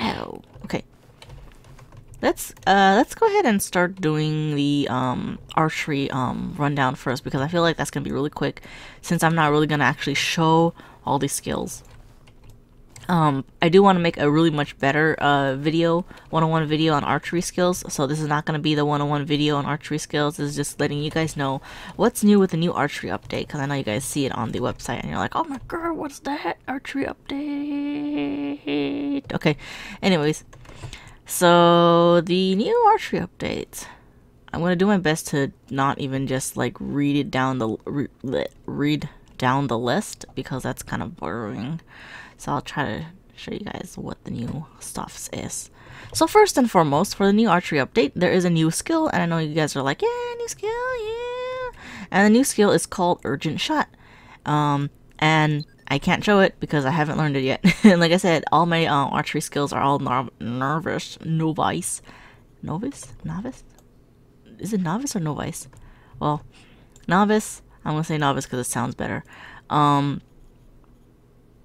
Ow. Okay. Let's go ahead and start doing the archery rundown first, because I feel like that's gonna be really quick since I'm not really gonna actually show all these skills. I do want to make a really much better video, 101 video on archery skills. So this is not going to be the 101 video on archery skills. This is just letting you guys know what's new with the new archery update, because I know you guys see it on the website and you're like, oh my god, what's that archery update? Okay, anyways, so the new archery update, I'm going to do my best to not even just like read it down the read down the list, because that's kind of boring. So I'll try to show you guys what the new stuff is. So first and foremost, for the new archery update, there is a new skill, and I know you guys are like, yeah, new skill, yeah. And the new skill is called Urgent Shot. And I can't show it because I haven't learned it yet. And like I said, all my archery skills are all novice. Is it novice or novice? Well, novice. I'm gonna say novice because it sounds better.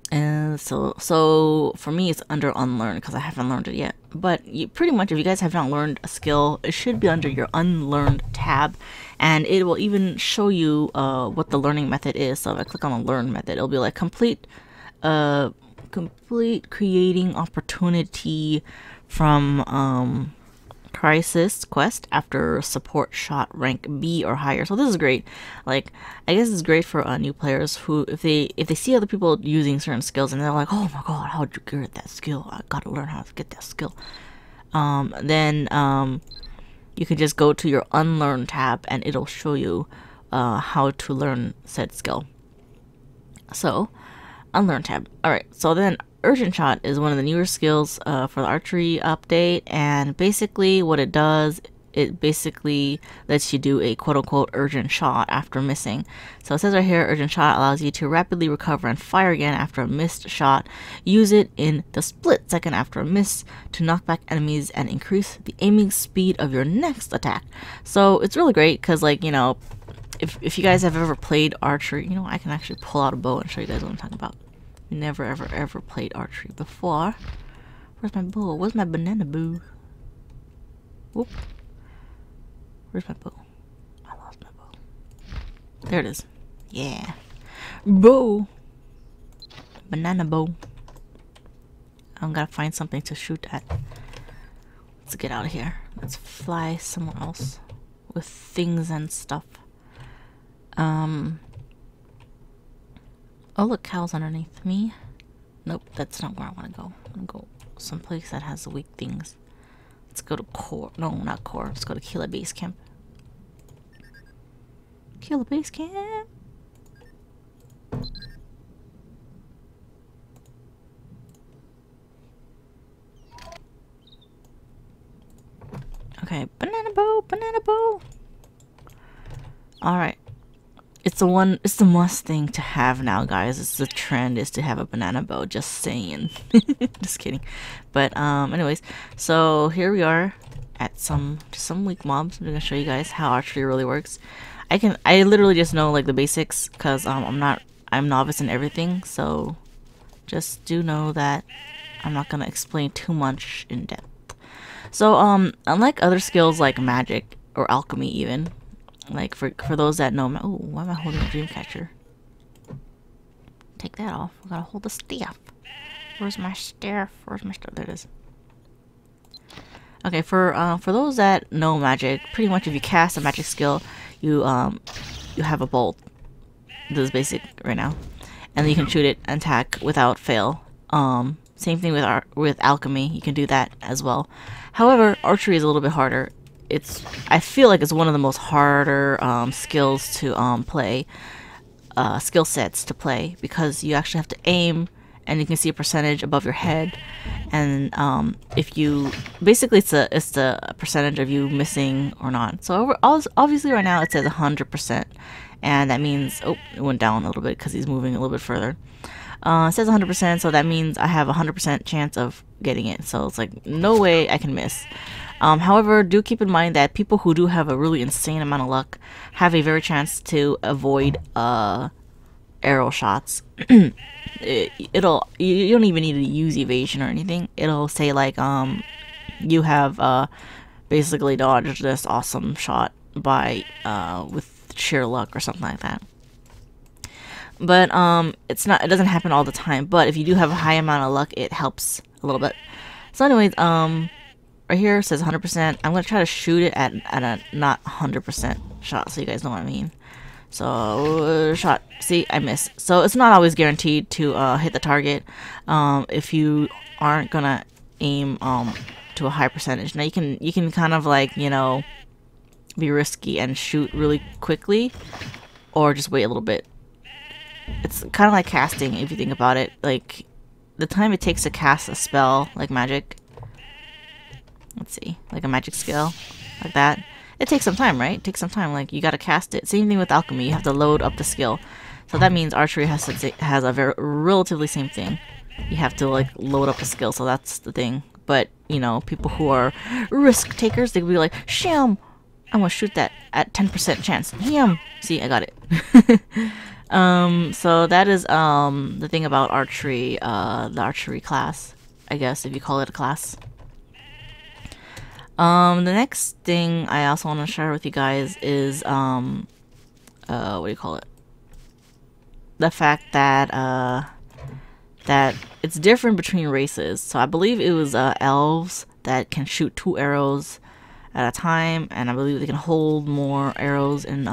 And so for me, it's under unlearned because I haven't learned it yet. But pretty much, if you guys have not learned a skill, it should be under your unlearned tab, and it will even show you what the learning method is. So if I click on the learn method, it'll be like complete creating opportunity from crisis quest after support shot rank B or higher. So this is great. Like, I guess it's great for new players who, if they see other people using certain skills and they're like, oh my god, how'd you get that skill? I gotta learn how to get that skill. Then you can just go to your unlearn tab and it'll show you how to learn said skill. So unlearn tab. Alright, so then Urgent Shot is one of the newer skills for the archery update, and basically what it does, it basically lets you do a quote-unquote urgent shot after missing. So it says right here, Urgent Shot allows you to rapidly recover and fire again after a missed shot. Use it in the split second after a miss to knock back enemies and increase the aiming speed of your next attack. So it's really great because, like, you know, if you guys have ever played archery, you know, I can actually pull out a bow and show you guys what I'm talking about. Never ever played archery before. Where's my bow? Where's my banana bow? Whoop. Where's my bow? I lost my bow. There it is. Yeah. Bow. Banana bow. I'm gonna find something to shoot at. Let's get out of here. Let's fly somewhere else with things and stuff. Oh, look, cows underneath me. Nope, that's not where I want to go. I'm going to go someplace that has weak things. Let's go to core. No, not core. Let's go to Killer Base Camp. Killer Base Camp. Okay, banana bow, banana bow. Alright. It's the must thing to have now, guys. It's the trend is to have a banana bow. Just saying. Just kidding. But anyways, so here we are at some weak mobs. I'm gonna show you guys how archery really works. I literally just know like the basics because I'm novice in everything. So just do know that I'm not gonna explain too much in depth. So unlike other skills like magic or alchemy even. Like, for those that know... Oh, why am I holding a Dreamcatcher? Take that off. I gotta hold the staff. Where's my staff? Where's my staff? There it is. Okay, for those that know magic, pretty much if you cast a magic skill, you have a bolt. This is basic right now. And then you can shoot it and attack without fail. Same thing with alchemy. You can do that as well. However, archery is a little bit harder. I feel like it's one of the most harder skills to play, skill sets to play, because you actually have to aim and you can see a percentage above your head, and if you basically it's the percentage of you missing or not. So obviously right now it says 100%, and that means, oh, it went down a little bit because he's moving a little bit further. It says 100%, so that means I have a 100% chance of getting it. So it's like no way I can miss. However, do keep in mind that people who do have a really insane amount of luck have a very chance to avoid arrow shots, it'll you don't even need to use evasion or anything. It'll say like you have basically dodged this awesome shot by with sheer luck or something like that. But it doesn't happen all the time, but if you do have a high amount of luck, it helps a little bit. So anyways, right here it says 100%. I'm gonna try to shoot it at a not 100% shot, so you guys know what I mean. So shot, see, I miss. So it's not always guaranteed to hit the target if you aren't gonna aim to a high percentage. Now you can kind of like, you know, be risky and shoot really quickly, or just wait a little bit. It's kind of like casting if you think about it. Like the time it takes to cast a spell like magic, let's see, like a magic skill like that, it takes some time, right? It takes some time. Like you gotta cast it. Same thing with alchemy. You have to load up the skill. So that means archery has a very relatively same thing. You have to like load up the skill. So that's the thing. But you know, people who are risk takers, they could be like, "Sham, I'm gonna shoot that at 10% chance." Yum. See, I got it. So that is the thing about archery, the archery class, I guess, if you call it a class. The next thing I also want to share with you guys is what do you call it? The fact that that it's different between races. So I believe it was elves that can shoot 2 arrows at a time, and I believe they can hold more arrows in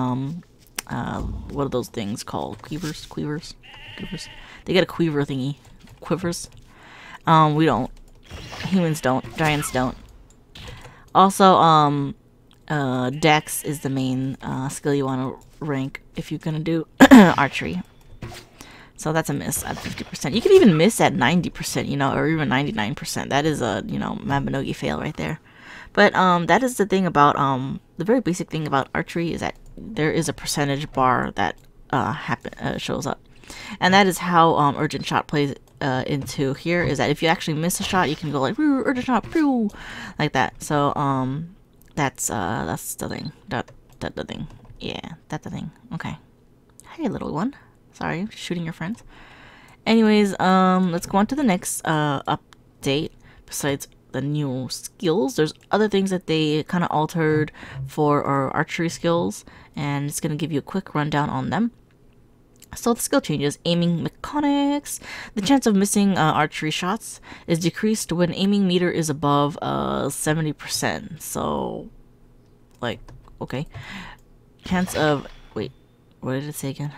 what are those things called? Quivers. They get a quiver thingy. Quivers. We don't. Humans don't. Giants don't. Also, Dex is the main skill you want to rank if you're gonna do archery. So that's a miss at 50%. You can even miss at 90%, you know, or even 99%. That is a, you know, Mabinogi fail right there. But that is the thing about the very basic thing about archery is that there is a percentage bar that shows up, and that is how urgent shot plays into here. Is that if you actually miss a shot, you can go like urgent shot, like that. So that's the thing. That the thing. Yeah, that's the thing. Okay. Hey, little one. Sorry, shooting your friends. Anyways, let's go on to the next update. Besides the new skills, there's other things that they kind of altered for our archery skills, and it's going to give you a quick rundown on them. So the skill changes: aiming mechanics. The chance of missing archery shots is decreased when aiming meter is above 70%. So, like, okay. Chance of, wait, what did it say again?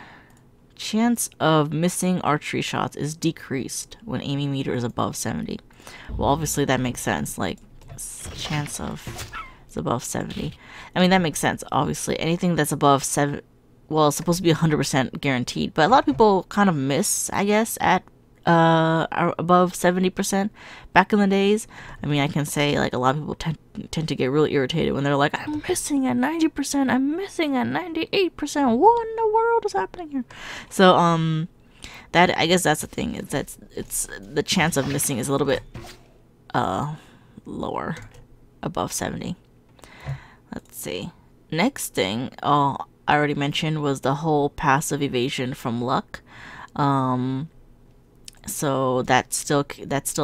Chance of missing archery shots is decreased when aiming meter is above 70. Well, obviously that makes sense. Like, chance of is above 70. I mean, that makes sense. Obviously, anything that's above 7, well, it's supposed to be 100% guaranteed. But a lot of people kind of miss, I guess, at above 70% back in the days. I mean, I can say like a lot of people tend to get really irritated when they're like, I'm missing at 90%, I'm missing at 98%. What in the world is happening here? So that, I guess that's the thing, is that it's the chance of missing is a little bit lower, above 70. Let's see. Next thing, I already mentioned, was the whole passive evasion from luck. So that's still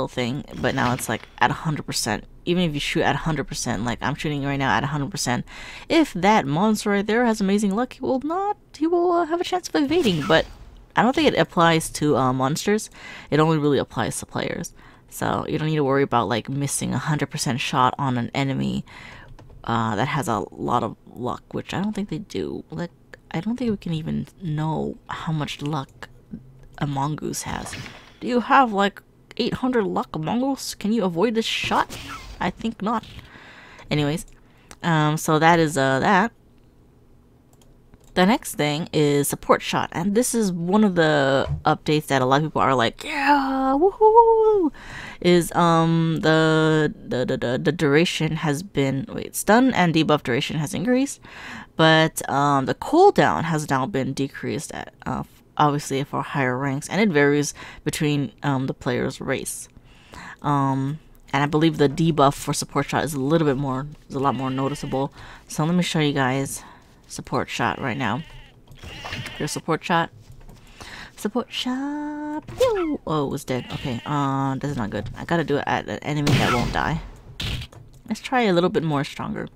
a thing, but now it's like at 100%. Even if you shoot at 100%, like I'm shooting right now at 100%, if that monster right there has amazing luck, he will have a chance of evading. But I don't think it applies to monsters. It only really applies to players. So you don't need to worry about like missing 100% shot on an enemy that has a lot of luck, which I don't think they do. Like, I don't think we can even know how much luck a mongoose has. Do you have like 800 luck a mongoose? Can you avoid this shot? I think not. Anyways, so that is that. The next thing is support shot, and this is one of the updates that a lot of people are like, yeah, woohoo! Is the duration has been, stun and debuff duration has increased, but the cooldown has now been decreased at obviously for higher ranks, and it varies between the player's race. And I believe the debuff for support shot is a lot more noticeable. So let me show you guys support shot right now. Your support shot. Support shot. Pew! Oh, it was dead. Okay, this is not good. I gotta do it at an enemy that won't die. Let's try a little bit more stronger.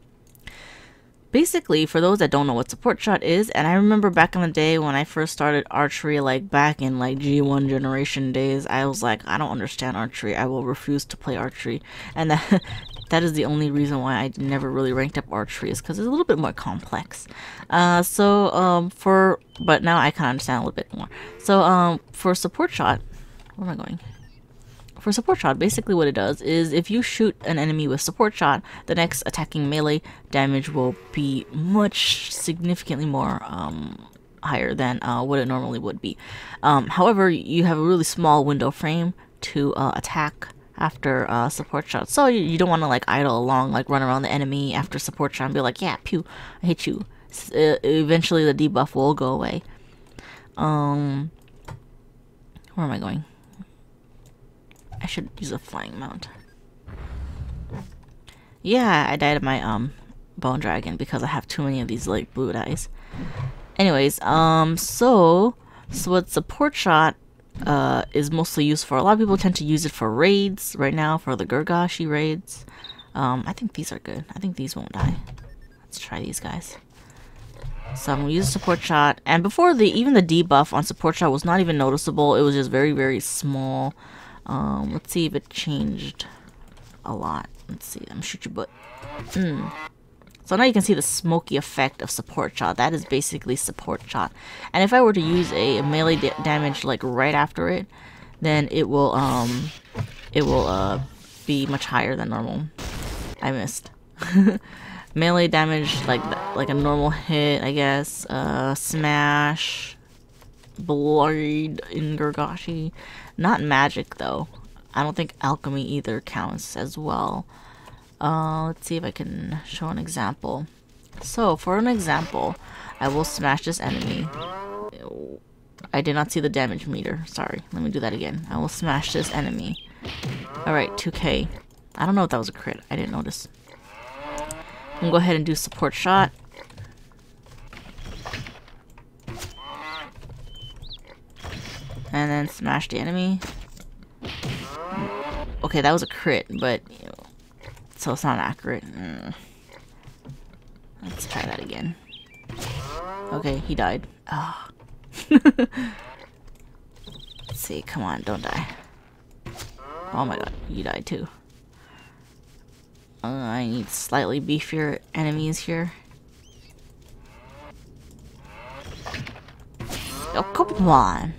Basically, for those that don't know what support shot is, and I remember back in the day when I first started archery, like back in like G1 generation days, I was like, I don't understand archery. I will refuse to play archery. And that is the only reason why I never really ranked up archery, is because it's a little bit more complex. But now I kind of understand a little bit more. So for support shot, where am I going? For support shot, basically what it does is if you shoot an enemy with support shot, the next attacking melee damage will be significantly more higher than what it normally would be. However, you have a really small window frame to attack after support shot, so you don't want to like idle along, like run around the enemy after support shot and be like, yeah, pew, I hit you. Eventually the debuff will go away. Where am I going? I should use a flying mount. Yeah, I died of my bone dragon because I have too many of these like blue dice. Anyways, so what support shot is mostly used for. A lot of people tend to use it for raids right now, for the Gurgashi raids. I think these are good. I think these won't die. Let's try these guys. So I'm gonna use a support shot, and before even the debuff on support shot was not even noticeable. It was just very, very small. Let's see if it changed a lot. Let's see. I'm gonna shoot your butt. So now you can see the smoky effect of support shot. That is basically support shot. And if I were to use a melee damage like right after it, then it will be much higher than normal. I missed. Melee damage like a normal hit, I guess. Smash, Blade in Gurgashi. Not magic though. I don't think alchemy either counts as well. Let's see if I can show an example. So for an example, I will smash this enemy. I did not see the damage meter. Sorry. Let me do that again. I will smash this enemy. Alright, 2k. I don't know if that was a crit. I didn't notice. I'm gonna go ahead and do support shot. And then smash the enemy. Okay, that was a crit, but so it's not accurate. Let's try that again. Okay, he died. Oh. Let's see, come on, don't die. Oh my god, you died too. I need slightly beefier enemies here. Oh, come on.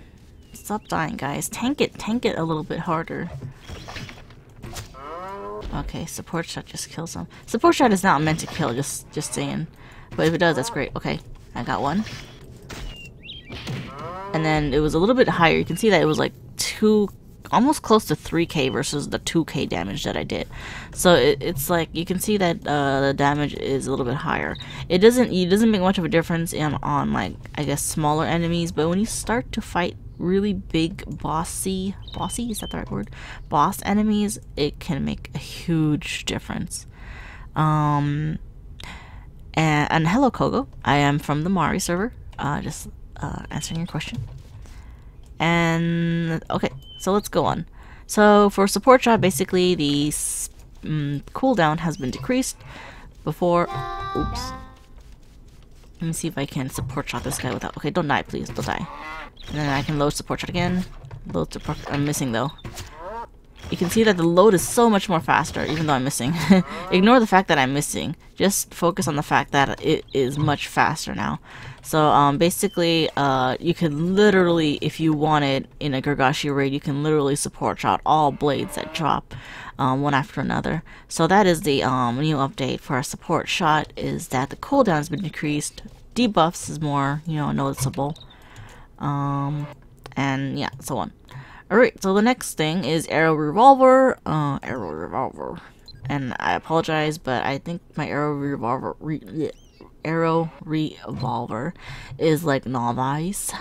Stop dying, guys. Tank it a little bit harder. Okay, support shot just kills them. Support shot is not meant to kill, just saying. But if it does, that's great. Okay, I got one. And then it was a little bit higher. You can see that it was like almost close to 3k versus the 2k damage that I did. So it's like you can see that the damage is a little bit higher. It doesn't make much of a difference on like, I guess, smaller enemies, but when you start to fight really big bossy, is that the right word? Boss enemies, it can make a huge difference. And hello Kogo, I am from the Mari server. Just answering your question. And okay, so let's go on. So for support shot, basically the cooldown has been decreased before. Oops. Let me see if I can support shot this guy without. Okay, don't die, please, don't die. And then I can load support shot again. Load support. I'm missing though. You can see that the load is so much more faster, even though I'm missing. Ignore the fact that I'm missing. Just focus on the fact that it is much faster now. So basically, you can literally, if you wanted in a Gurgashi raid, you can literally support shot all blades that drop one after another. So that is the new update for our support shot, is that the cooldown has been decreased. Debuffs is more, noticeable. And yeah, so on. Alright, so the next thing is Arrow Revolver. And I apologize, but I think my Arrow Revolver is like novice.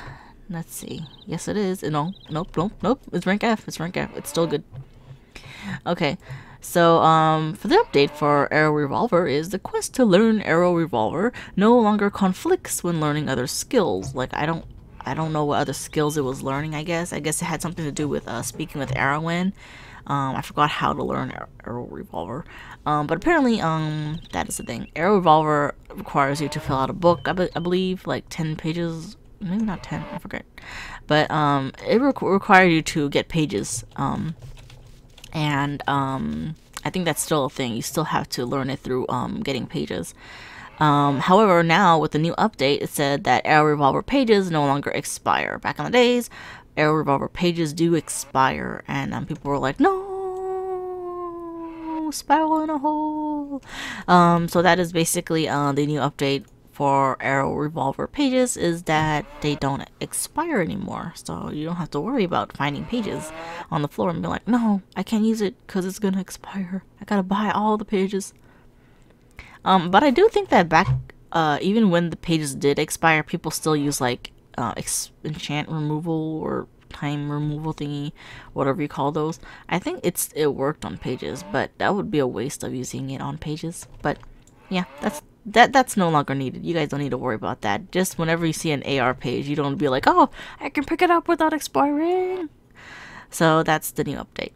Let's see. Yes, it is. No, nope. It's rank F. It's still good. Okay. So, for the update for Arrow Revolver is the quest to learn Arrow Revolver no longer conflicts when learning other skills. Like, I I don't know what other skills it was learning. I guess it had something to do with speaking with Arwen. I forgot how to learn Arrow Revolver. But apparently, that is the thing. Arrow Revolver requires you to fill out a book, I believe, like 10 pages. Maybe not 10, I forget. But it required you to get pages. And I think that's still a thing. You still have to learn it through getting pages. However, now with the new update, it said that Arrow Revolver pages no longer expire. Back in the days, Arrow Revolver pages do expire, and people were like, no, spiral in a hole. So that is basically the new update for Arrow Revolver pages, is that they don't expire anymore. So you don't have to worry about finding pages on the floor and be like, no, I can't use it because it's gonna expire. I gotta buy all the pages. But I do think that back, even when the pages did expire, people still use like enchant removal or time removal thingy, whatever you call those. I think it worked on pages, but that would be a waste of using it on pages. But yeah, that's no longer needed. You guys don't need to worry about that. Just whenever you see an AR page, you don't be like, oh, I can pick it up without expiring. So that's the new update.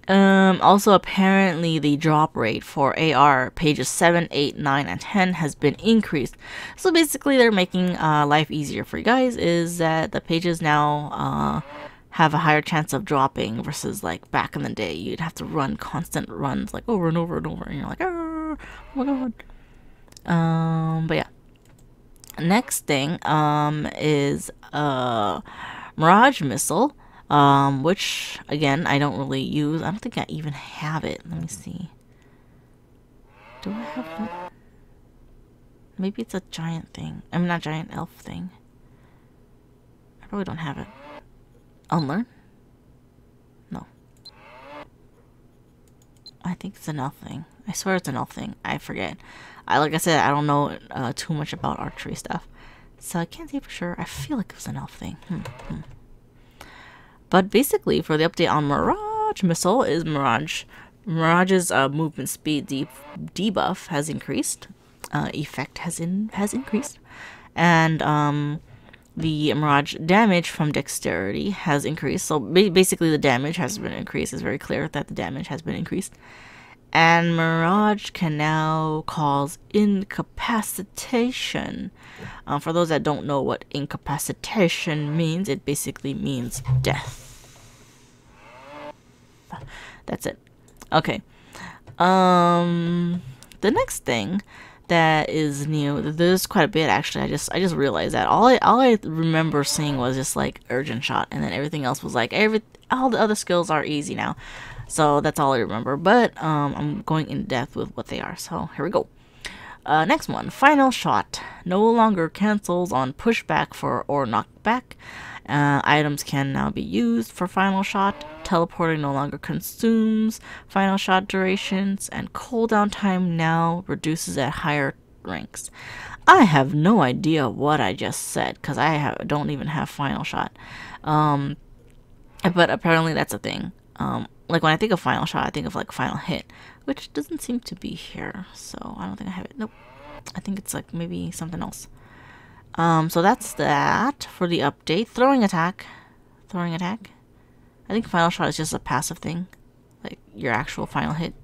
Also, apparently the drop rate for AR pages 7, 8, 9, and 10 has been increased. So basically, they're making life easier for you guys, is that the pages now have a higher chance of dropping versus like back in the day. You'd have to run constant runs, like over and over and over, and you're like, oh my god. But yeah. Next thing is Mirage Missile. Which, again, I don't really use. I don't think I even have it. Let me see. Do I have it? Maybe it's a giant thing. I mean, not giant elf thing. I probably don't have it. Unlearn? No. I think it's an elf thing. I swear it's an elf thing. I forget. Like I said, I don't know too much about archery stuff. So I can't say for sure. I feel like it was an elf thing. But basically, for the update on Mirage Missile, is Mirage's movement speed debuff has increased. Effect has increased. And the Mirage damage from dexterity has increased. So basically, the damage has been increased. It's very clear that the damage has been increased. And Mirage can now cause incapacitation. For those that don't know what incapacitation means, it basically means death. That's it. Okay. The next thing that is new, there's quite a bit actually. I just realized that all I remember seeing was just like urgent shot, and then everything else was like all the other skills are easy now. So that's all I remember, but I'm going in depth with what they are. So here we go. Next one, Final Shot. No longer cancels on pushback or knockback. Items can now be used for Final Shot. Teleporting no longer consumes Final Shot durations, and cooldown time now reduces at higher ranks. I have no idea what I just said because I don't even have Final Shot. But apparently that's a thing. Like when I think of Final Shot, I think of like Final Hit, which doesn't seem to be here. So I don't think I have it. Nope. I think it's like maybe something else. So that's that for the update. Throwing attack. I think Final Shot is just a passive thing, like your actual final hit.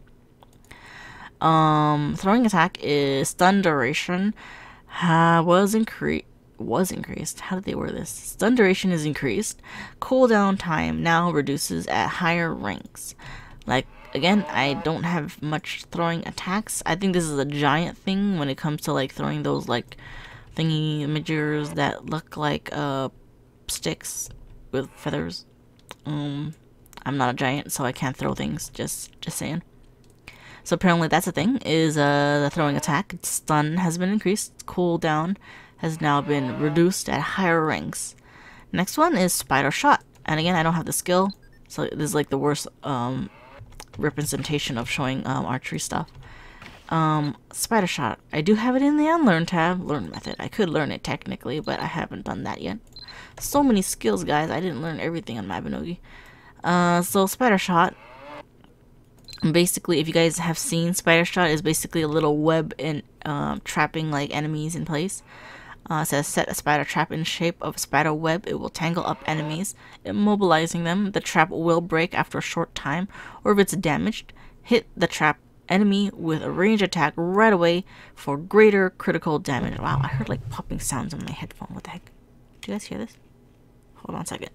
Throwing attack is stun duration was increased. How did they word this? Stun duration is increased. Cooldown time now reduces at higher ranks. Like, again, I don't have much throwing attacks. I think this is a giant thing when it comes to like throwing those like thingy imagers that look like sticks with feathers. I'm not a giant, so I can't throw things. Just saying. So apparently that's a thing. Is the throwing attack stun has been increased. Cooldown has now been reduced at higher ranks. Next one is Spider Shot, and again I don't have the skill, so this is like the worst representation of showing archery stuff. Spider Shot. I do have it in the Unlearn tab. Learn method. I could learn it technically, but I haven't done that yet. So many skills, guys. I didn't learn everything on Mabinogi. So Spider Shot. Basically, if you guys have seen, Spider Shot is basically a little web in trapping like enemies in place. It says set a spider trap in shape of a spider web. It will tangle up enemies, immobilizing them. The trap will break after a short time, or if it's damaged, hit the trap enemy with a range attack right away for greater critical damage. Wow, I heard like popping sounds in my headphone. What the heck? Do you guys hear this? Hold on a second.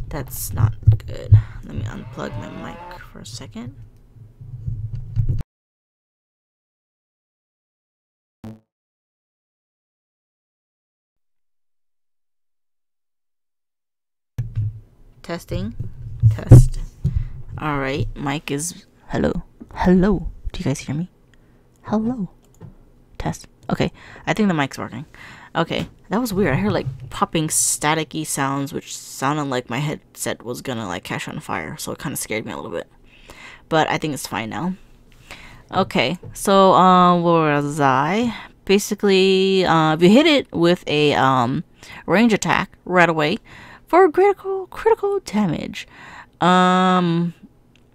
That's not good. Let me unplug my mic for a second. Testing. Test. Alright, mic is... Hello. Hello. Do you guys hear me? Hello. Test. Okay, I think the mic's working. Okay, that was weird. I heard like popping staticky sounds, which sounded like my headset was gonna like catch on fire, so it kind of scared me a little bit. But I think it's fine now. Okay, so where was I? Basically, if you hit it with a range attack right away for critical damage.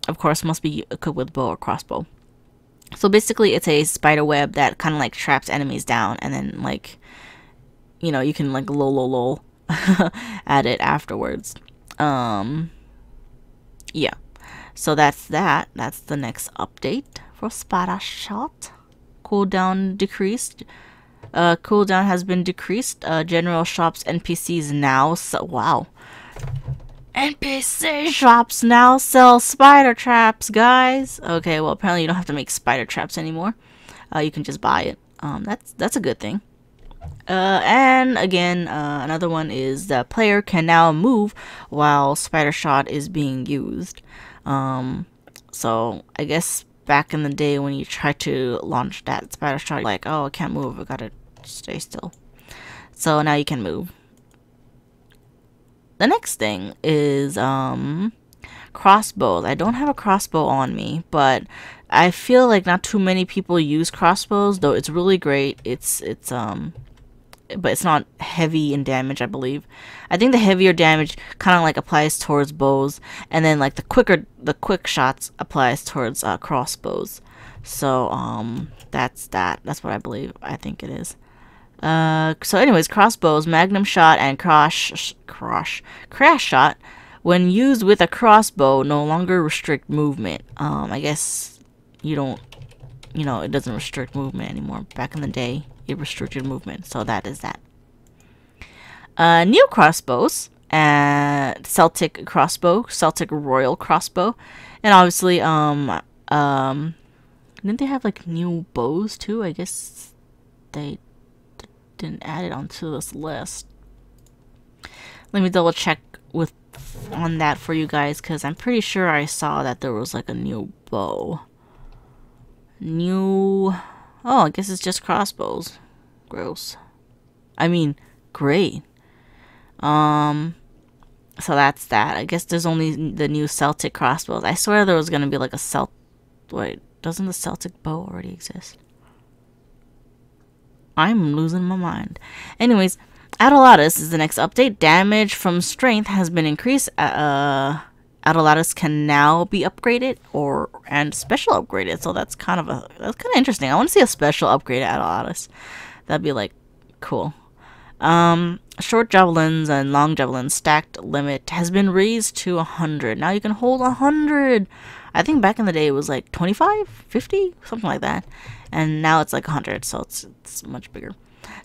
Of course, must be equipped with bow or crossbow. So basically, it's a spider web that kind of like traps enemies down, and then like, you know, you can like lol at it afterwards. Yeah. So that's that. That's the next update for Spider Shot. Cooldown decreased. Cooldown has been decreased. General shops NPCs now. So wow. NPC shops now sell spider traps, guys. Okay, well apparently you don't have to make spider traps anymore. You can just buy it. That's a good thing. And again, another one is the player can now move while spider shot is being used. So I guess back in the day when you try to launch that spider shot, like, oh, I can't move, I gotta stay still. So now you can move. The next thing is crossbows. I don't have a crossbow on me, but I feel like not too many people use crossbows, though it's really great. But it's not heavy in damage, I believe. I think the heavier damage kind of like applies towards bows, and then like the quick shots applies towards crossbows. So that's that. That's what I believe. I think it is. So anyways, crossbows, magnum shot, and crash shot, when used with a crossbow, no longer restrict movement. I guess you don't, you know, it doesn't restrict movement anymore. Back in the day, it restricted movement, so that is that. New crossbows, Celtic crossbow, Celtic royal crossbow, and obviously, didn't they have like new bows too? I guess they didn't add it onto this list. Let me double check on that for you guys, because I'm pretty sure I saw that there was like a new bow. Oh, I guess it's just crossbows. Gross. I mean, great. So that's that. I guess there's only the new Celtic crossbows. I swear there was gonna be like a wait, doesn't the Celtic bow already exist? I'm losing my mind. Anyways, Adelatus is the next update. Damage from strength has been increased. Adelatus can now be upgraded and special upgraded. So that's kind of interesting. I want to see a special upgrade at Adelatus. That'd be like cool. Short javelins and long javelins stacked limit has been raised to 100. Now you can hold 100. I think back in the day it was like 25, 50, something like that. And now it's like 100, so it's much bigger.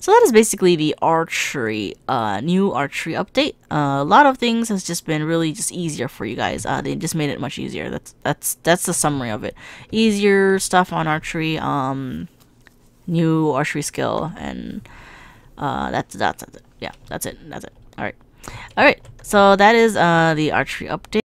So that is basically the archery, new archery update. A lot of things has just been really just easier for you guys. They just made it much easier. That's the summary of it. Easier stuff on archery, new archery skill, and that's it. Yeah, that's it. All right. So that is the archery update.